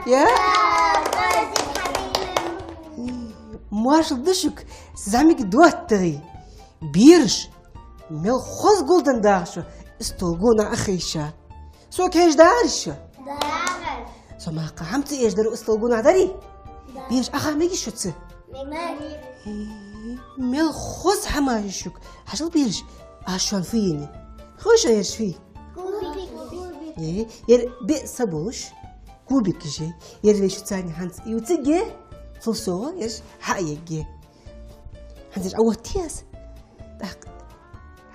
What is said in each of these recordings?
يا ماش دشك زعمك دواتري بيرش مل خوز جولدن داش استولغونا أخيشا سو كيش دارش سو ما قامت إيش درو استولغونا داري بيرش أخا ميجي شوتس مل خوز حماشك عشان بيرش عشان فيني خوش إيش فيه ير بيسبوش كوبك جي ير شو تاني هانس يوتجي فلسوه يش حقيقي هانس أول تياس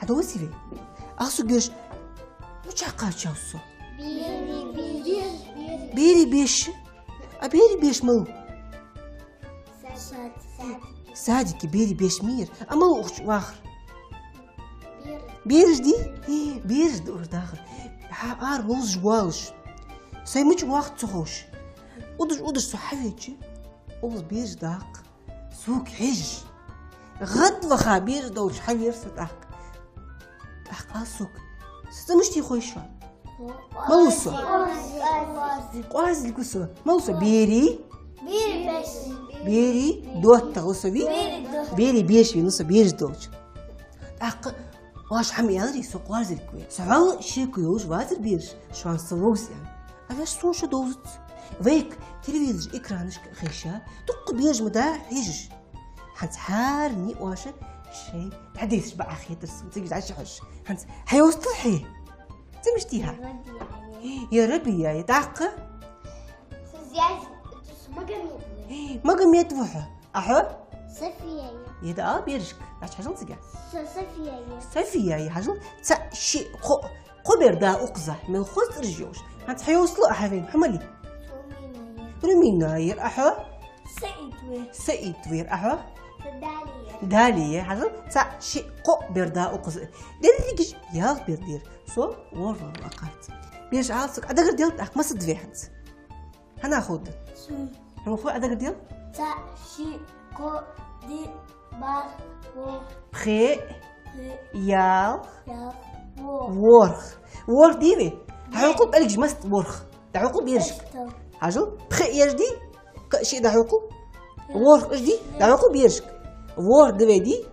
هذا وسيلة أخسو جيش مش عقاد شوسو بيري بيش أبيري بيش مو سادك بيري بيش مير أما واخر بيرش دي بيرش دور داخل عار روز جوالش سيمج وقت تخوش ودش صحيتي أوز بيرش داق سوق حج غد وخا بيرش دوش حبير ستاق سوق ستمشتي خويشة موسى قواز الكسوة موسى بيري دوت تغوصبي بيري بيش بينوسا بيرش دوش داق واش حمي أدري سوق قواز الكوي سعال شيكو يوش وازر بيرش شوان سووس يعني أفاش سوشة دوزت ويك تلفزيون إكرانش خيشة دق بيرج مدا حيجش حنت حارني واشة شيء حديث بقى أخي ترسم تيجي عايش حش حنت حيوصلحي تمشتيها يا ربي يا داقة ما قم يدفعها أحو صفية يدا بيرجك عايش حاجة تيجي صفية يا حاجة شيء قبر دا أقزح من خص رجوش حنت حيوصلوا أحفين حملي رمينا ير أحو سعيد وير أحو دالية حاجة شيء قبر دا أقزح دليلك يا بيردير سو ورا وقت بيش عالسك أدقر ديال أخ ما صدفي حنت هناخد هم فوق أدقر ديال شيء دي بار بخي يال وورخ ديبي عقوب بالك جمست وورخ عقوب يرجك حاجه بخي يرجدي شيء ده عقوب وورخ اجدي ده عقوب يرجك وور دبي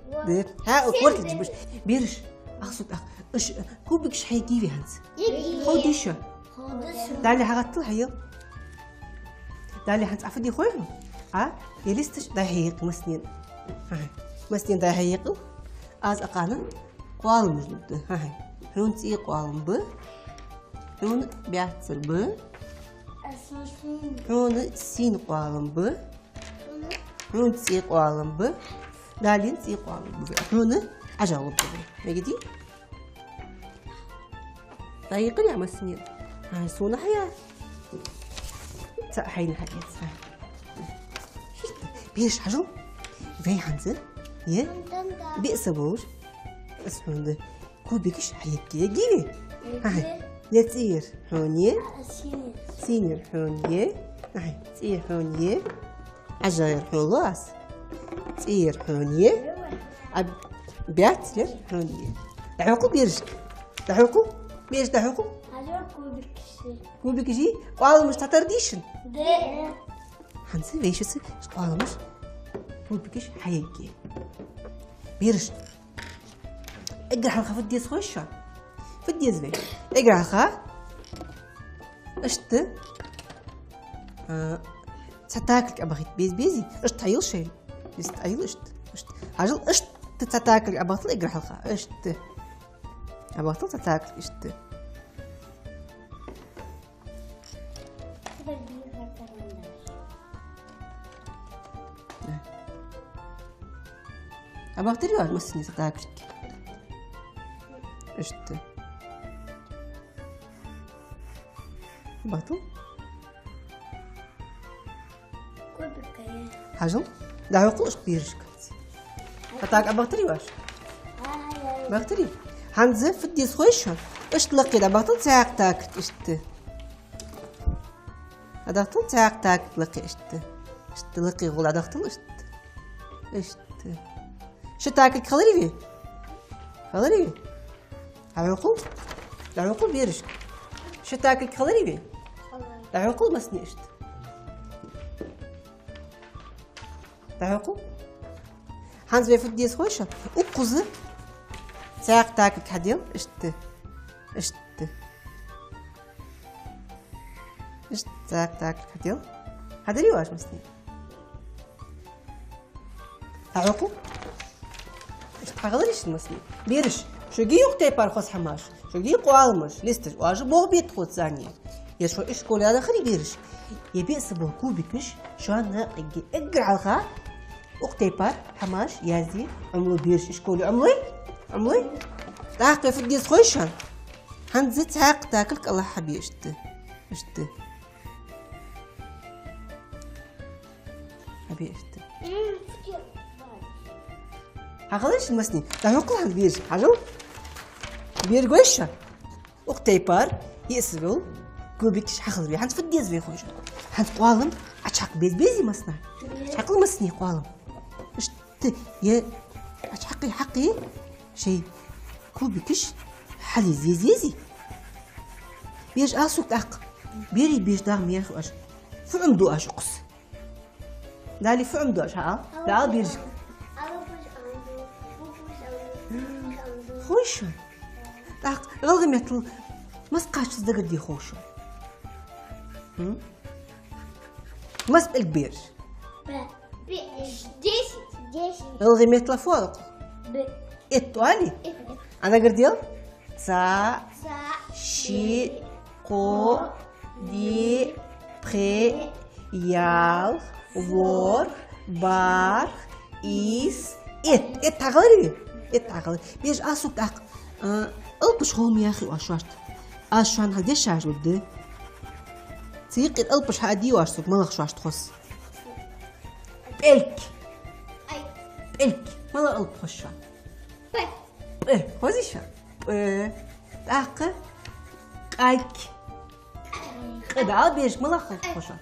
ها وورخ تجبش بيرش اقصد اش كوبك شحي ديبي هانس خوديش دالي حاجه طلعي دالي هانس عفدي خويا ها يلستش ده هيق مسنين مسنين ده هيق از اقانا قوال مجد ها هون تي قوال ب هون بيعتر ب هون سين قوال ب هون تي قوال ب دالين تي قوال ب هون عجاوب ب نجدي طريقة يا مسنين هاي سونا حياة حين حياة بيش حجو في حنزل يه بيقسبوش اسمه ده كوبيكش حيكي جيبي هاي يتير هونيه سينير هونيه هاي تير هونيه عجاير هولاس تير هونيه بيعتر هونيه دعوكو بيرج دعوكو بيرج دعوكو كوبيكشي قالوا مش تترديشن هنسي ويشس قالوا مش كوبيكش حيكي بيرج اقرا حلقة في الديز خوشة في الديز بي اقرا حلقة اشت تتاكلك ابغيت بيزي اشت عيل شيء بيست عيل اشت عجل اشت تتاكلك ابغيت اقرا حلقة اشت ابغيت تتاكل اشت ابغيت ريال مسني تتاكلك اشت بطل حاجة لا عقول اش بيرجك فتاك ابغتري واش بغتري هنزف في الديس خويش اش تلقي دا بطل ساق تاكل اشت أدخل تاك تاك لقي اشت لقي غول أدخل اشت شو تاكل خلري العقول بيرش شو تاكل خلري العقول مسني اشت العقول هانز بيفوت ديس خوشة وقوزة تاك تاكل كهديل اشت تاك تاكل كهديل هذا لي واش مسني العقول حغلريش المسني بيرش شو جي وقتي بارخص حماش شو جي قوالمش ليستش واجب بو بيت خود ثانية يشو إيش كل هذا خلي بيرش يبي سبب كوبيكش شو أنا أجي أقرأ على الغا وقتي بار حماش يازي عملو بيرش إيش كل عملي تاكل في الديس خويشان هنزت هاك تاكلك الله حبي اشت حبي اشت هاخذش المسني ده نقول عن بير حاجو بير قويشة وقتي بار يسبل كوبيكش هاخذ بيه هنت في الديز بيه خوش هنت قوالم أشحق بيزي مسنا أشحق المسني قوالم اشت يا أشحقي شيء كوبيكش حلي زيزي بيج أسوق تاق بيري بيج دام ياخو أش فعمدو أش قص دالي فعمدو أش ها لا بيج خوش تاق غلغم يطل مسقاش تزدقر دي خوش مسبق بيرج غلغم يطل فوق إتو علي أنا قرديل سا شي قو دي بري يال وور بار إيس إت تغلري بيش أسوق تاق ألبش هم يا أخي وأشواشت أشوان هدي شاش ودي تيق الألبش هادي وأشوك ملخ شواشت خص بلك ملا ألبش شوان خوزي شوان تاق قايك قدعال بيش ملخ خوشان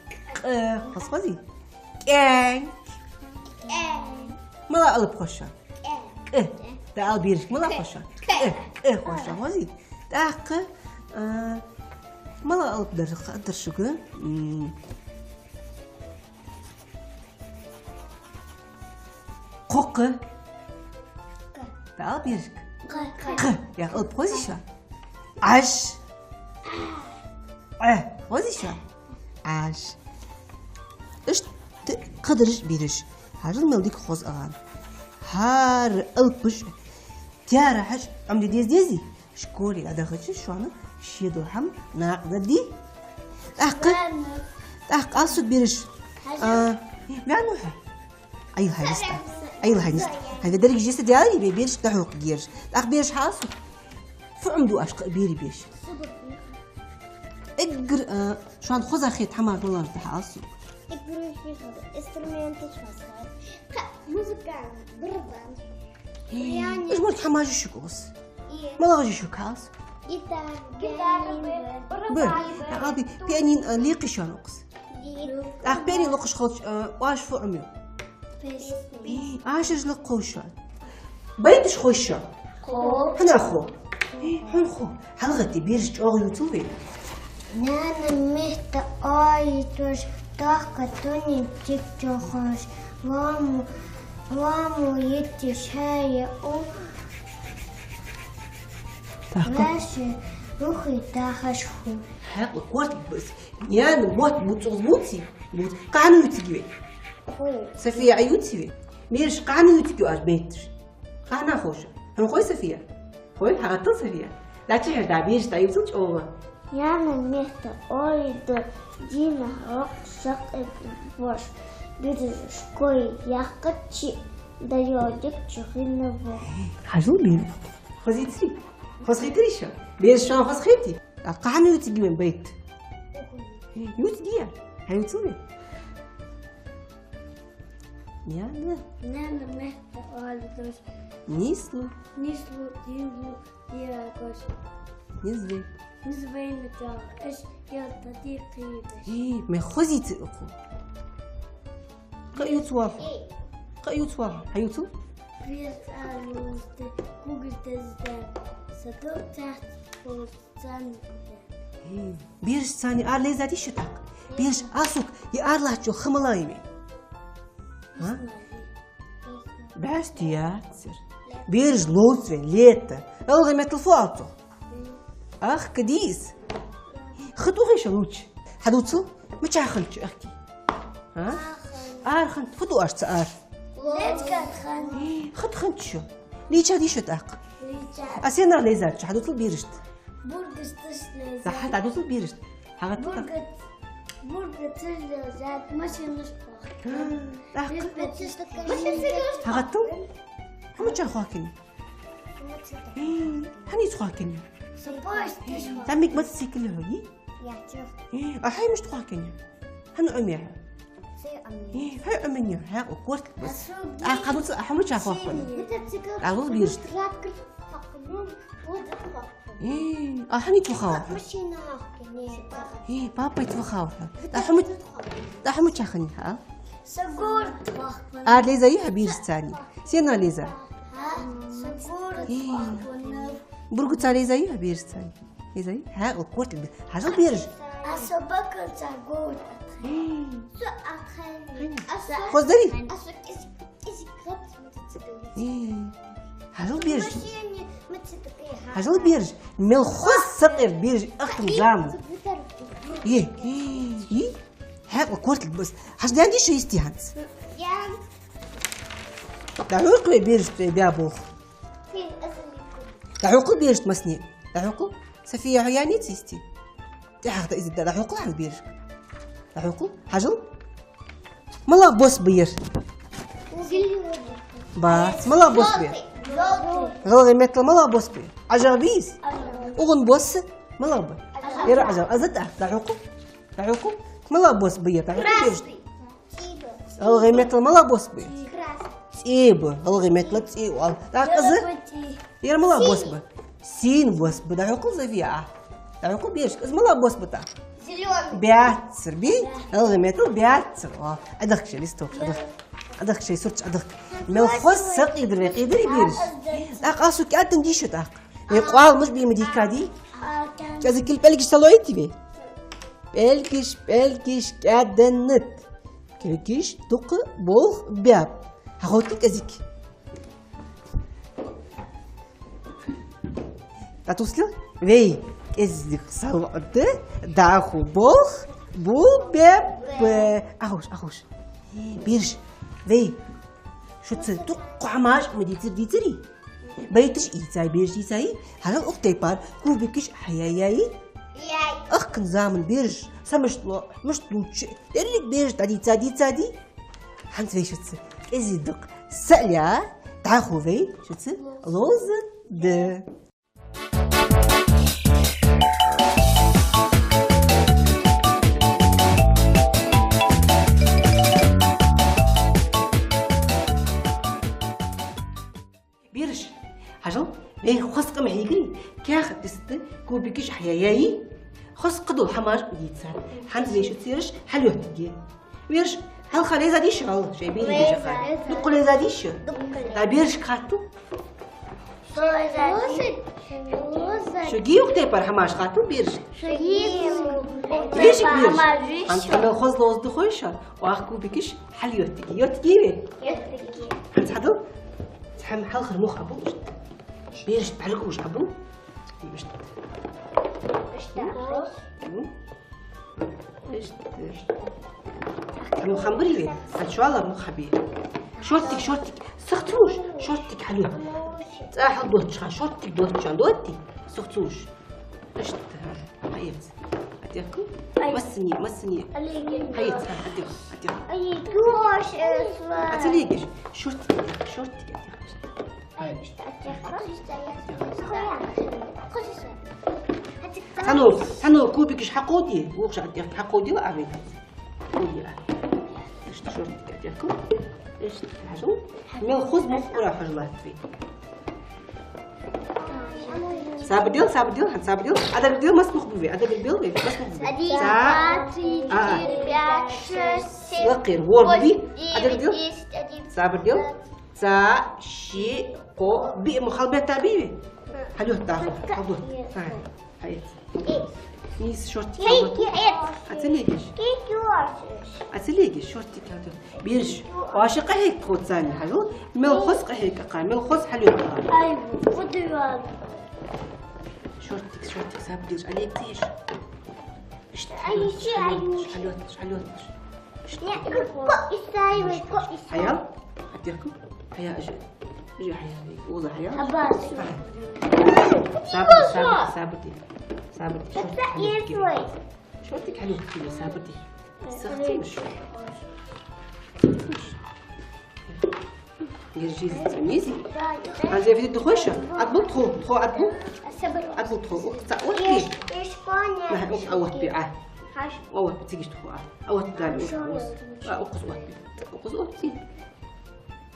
خص خوزي كانك ملا ألب خوشان تعال بيرش ملا خوشان خوشان خوزي تاق ملا ألب در شكر قوق تعال بيرش يا ألب خوزي شوان عش خوزي شوان عش إيش قدرش بيرش هاجر ملديك خوز أغان هار ألبش تيارا حش عمدي ديزي شكولي هذا خدش شوانا شيدو هم ناقدر دي تاق أصوت بيرش معنوها أيوة هاي نستا هذا درج جيسة ديالي بيرش تحوق جيرش تاق بيرش حاصل فعمدو أشق بيري بيش اقر شوان خوزا خيط حمار والله تحاصل اقر في استرومنتش فصل موسيقى ضربان يعني ايش قلت حماجي شكوس ما لاجي شكاس جيتار يا غابي بيانين ليقي شانوكس بيانين لقش خوش واش فعمي عاشر لقوشان بيتش خوشان هنا خو حلقتي بيرج أغلو يوتيوبي نانا مهت آيتوش طاقتوني تكتوخوش وامو يتشايا راشي روحي تاخشخو حق قوات بس يعني موت قانو يتجي سفيا عيوتي ميرش قانو يتجي أجميتش قانا خوش هم خوي سفيا خوي حقتل سفيا لا تشهر دابيش تايبتوش أوه يعني مهت آيتو جينا روح شق البوش بيرش كوي ياقتشي دايوجك تشخينا بو حجولي خزيتي خزيتريشا بيرش شان خزيتي قانو يتجي من بيت يوتجي هيوتوبي يلا نانا مهت آيتوش نيسلو نيسلو ديبو ديراكوش نزلي مزبين تا إيش يلا دقيقة إيه ما خذي تأكو قيوت وافا قيوت وافا حيوتو بيس أروست جوجل تزدان ستو تحت فوستان بيرش ثاني آر ليزاتي شتاك بيرش آسوك يار لاتشو خملايمي ها باش تياتر بيرج لوتري ليتا ألغي مثل فواتو أخ كديس خدو غيش لوتش حدوتو ما تشاخلتش أختي ها آر خنت خدو أشت آر ليش كانت خان خد خنت شو ليش هادي شتاك ليش أسينا ليزاتش حدوتو بيرجت برجت تشلي صح حدوتو بيرجت حاجات برجت تشلي زاد ماشي نشبح أخ ماشي حاجاتو هم تشاخواكني هني تخواكني سباش تشبح تعميك ما تسيكل هوي يعترف أحي مش تخواكني هنو عميها سي أمي هاي عميني ها وقورت بس السوق قادوت أحمل تشاخواكني قادوت بيرجت هني تخوا ماشي ناقني بابا يتفخاو دا حمد تشاخني ها سجور ليزا بيرج ثاني سينا ليزا سجور برغو تالي زي بيرج ثاني ليزا ها وقورت حاجة بيرج أسبك سجور خذ داري حاجة بيرج حاجة بيرج مل خذ سقر بيرج أخت زامو ها وقورت بس حاجة دي عندي شو يستيهانس دعوق بيرج بيابوخ دعوق بيرج مسني دعوق سفية عياني تيستي تحت إذا دعوق على بيرج دعوق حاجة ملا بوس بير بس ملا بوس بير غلغي مثل ملا بوس بير عجبيس أغن بوس ملا بير يرى عجب أزد دعوق ملا بوس بير دعوق بيرج غلغي مثل ملا بوس بير تيب غلغي مثل تيب دعوق أزد يرى ملا بوس بير سين بوس بير دعوق زفيا دعوق بيرج إز ملا بوس بتاع بياتر بي غلغي مثل بياتر أدخ شيء لستوك أدخ شيء سرت أدخ مل خص سق يدري يبيرج داق أسو كأنت نديش داق يقال مش بيمدي كادي كذا كل بلقش سلويتي بي بلقش كادنت كلقش دق بوخ باب هاخدك كذيك أتوصل وي كذيك سلوت داخو بوخ بو باب أخوش بيرج وي شو تصدق عماش مديتري بيتش إيتاي بيرج إيتاي هلا أختي بار كوبكش حياياي أخ نزامن بيرج سمشتلو مشتلوش اللي بيرج تادي حنت في شو تصير إزي دق سأليا تعاخو في شو تصير لوز د بيرج حاجة ليه خاص قمح يجري كاخ تست كوبكش حياياي خاص قدو حماش يتسال حنت ليش تصيرش حلوه تجي بيرج هل خلي زاديش الله شي بيرج خالي نقول زاديش لا بيرج خاتو شو جيو كتير حماش خاتو بيرج ليش بيرج انت لو خاص لوز دخويشة واخ كوبكش حلوه تجي يوتجي حنت حدو تحم حل خرموخ أبو بيرج بعرق وش أبو إيش حلو خمري لي هاد شو الله مخ حبيب شورتك سختوش شورتك حلو تاحل دوتش شورتك دوتي سختوش إيش هايت أديكم مسني هايت أديكم أي جوش أتليقش شورتك سانو كوبكش حقودي وخش عندك حقودي وأعمل حقودي إيش تشوف عندكم إيش تحجون من خذ مفقرة حجلات في صابر ديال هذا الديال مسموح به هذا الديال مسموح به 1, 2, 3, 4, 5, 6 وقير وورد دي هذا الديال صابر ديال تا شي قو بي مخالبة تابيبي حلوه تاخذ حلوه هاي نيس شورتي أتليجش شورتي كاتو بيرش واشقة هيك خود ثاني حلو مل خسق هيك قام مل خس حلو أيوة ودي شورتي سابديش عليك تيش أي شيء حلوة كويس حيا أديكم حيا أجي حيا وضع حيا أباس سابتي شورتك حلوة كتير سابتي سختي مش يجي تميزي هذا في الدخوشة أطلب أطلب وقتي إيش كوني ما هو أوت بيعه أوت تيجي تخوها أوت داري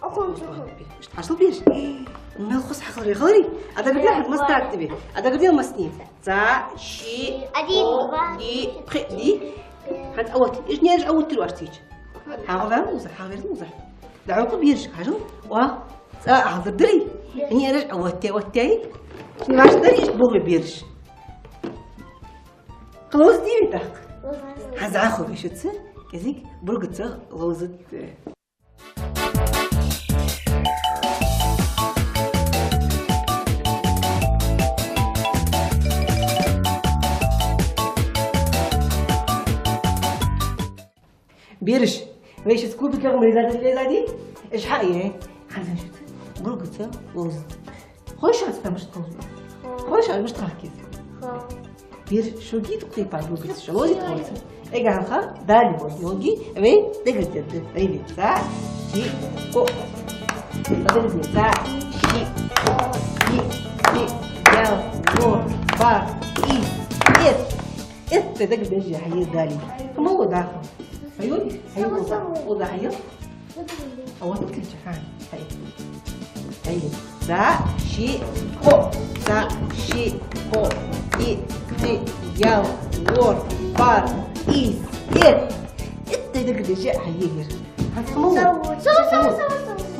أقص إيش تحصل بيش ما الخص حقري غوري هذا قديم حق مستعد تبي هذا قديم مسنين تا شي دي دي هاد أوت إيش نيرج أوت الوقتيج حاضر موزع دعوكم بيرش حاجو حاضر دري هني رجع أوتي شنو باش دري إيش بوغي بيرش خلاص دي بتاعك هذا أخو بيش تصير كذيك برقت غوزت بيرش ويش تكون بك رغم الليلة دي ايش حقيقي خلينا نشوف برقت غوز خوش هسه مش تقول خوش مش تركز بير شو جيت قطي بعد برقت شو جيت خوش اجا خا دالي بوس يوجي وين دقت دايلي ساعة شي كو بدل ساعة شي يا نور بار إت دقت بيجي حي دالي كم هو داخل هيودي وضع هي أول كل جهان هي سا شي كو يا وور بار إيس إت دقت بيجي حي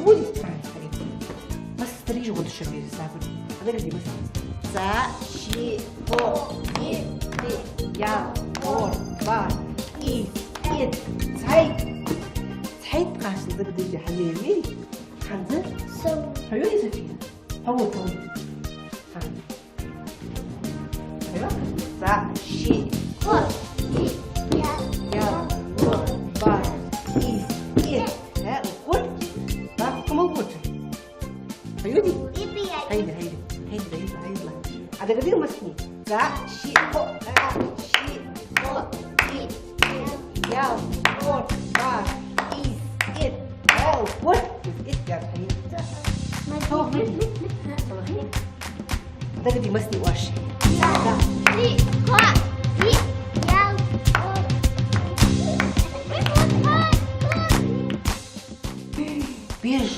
سوي بس تريج غد الشبير سافر هذا قدي بس سا شي كو يا وور بار إيس إت صحيت قاش نقدر نجي حليلي حنزل حيوني سفينة هو طول ايوه سا شي يا بار إيس ها وكل ها كمان قلت حيوني هيدا هذا قدير مسكين سا شي يا وور بار إيس إت أو وات إت يا حبيبي هو ده بدي مسني واش بيرج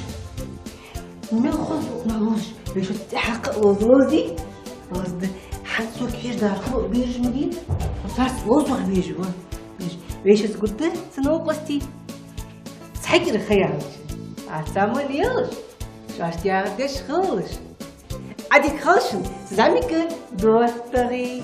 ناخذ باش تحقق وزنوزي وزن حنسو كير دار فوق بيرج مدين وصار وزوغ بيرج بيش قلت سنو قستي تحكي الخيال عسامو ليش شاشتي عادش خالص عادي خالص زعمك دوستري